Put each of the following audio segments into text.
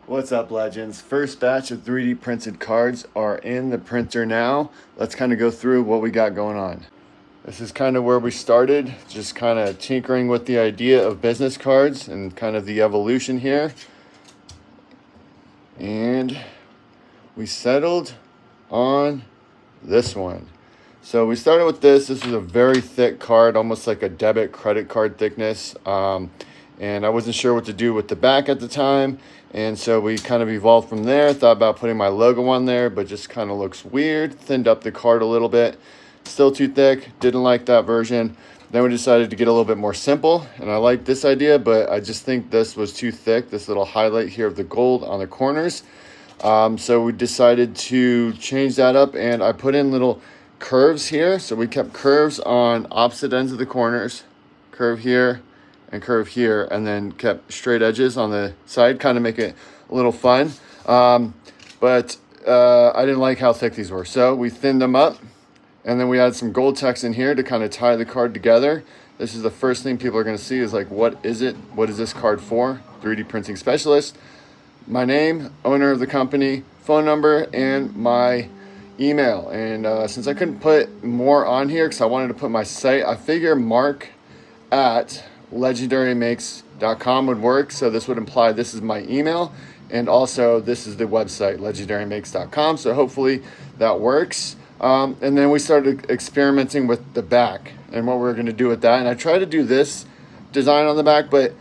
What's up, legends? First batch of 3D printed cards are in the printer now. Let's kind of go through what we got going on. This is kind of where we started, just kind of tinkering with the idea of business cards and kind of the evolution here. And we settled on this one. So we started with this. This is a very thick card, almost like a debit credit card thickness. And I wasn't sure what to do with the back at the time. And so we kind of evolved from there. Thought about putting my logo on there, but just kind of looks weird. Thinned up the card a little bit. Still too thick. Didn't like that version. Then we decided to get a little bit more simple. And I like this idea, but I just think this was too thick. This little highlight here of the gold on the corners. So we decided to change that up. And I put in little curves here. So we kept curves on opposite ends of the corners. Curve here and curve here, and then kept straight edges on the side, kind of make it a little fun. But I didn't like how thick these were, so we thinned them up, and then we added some gold text in here to kind of tie the card together. This is the first thing people are going to see is like, what is it? What is this card for? 3D printing specialist. My name, owner of the company, phone number, and my email. And since I couldn't put more on here because I wanted to put my site, I figure Mark at legendarymakes.com would work. So this would imply this is my email, and also this is the website, legendarymakes.com. So hopefully that works. And then we started experimenting with the back and what we're going to do with that. And I tried to do this design on the back, but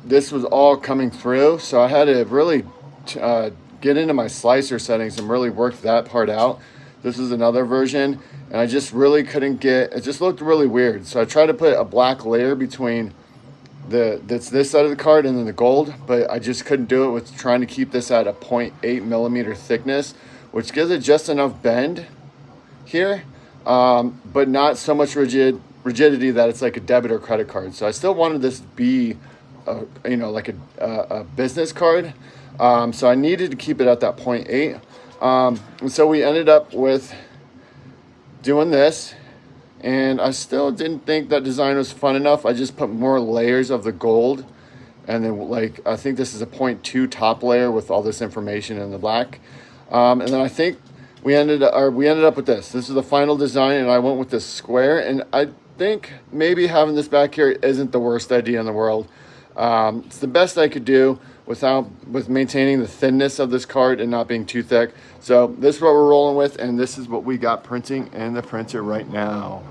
this was all coming through. So I had to really get into my slicer settings and really work that part out. This is another version, and I just really couldn't get, it just looked really weird. So I tried to put a black layer between that's this side of the card and then the gold, but I just couldn't do it with trying to keep this at a 0.8 millimeter thickness, which gives it just enough bend here, but not so much rigidity that it's like a debit or credit card. So I still wanted this to be like a business card. So I needed to keep it at that 0.8. And so we ended up with doing this, and I still didn't think that design was fun enough. I just put more layers of the gold, and then I think this is a 0.2 top layer with all this information in the black. And then I think we ended up with this. This is the final design, and I went with this square, and I think maybe having this back here isn't the worst idea in the world. It's the best I could do with maintaining the thinness of this card and not being too thick. So this is what we're rolling with, and this is what we got printing in the printer right now.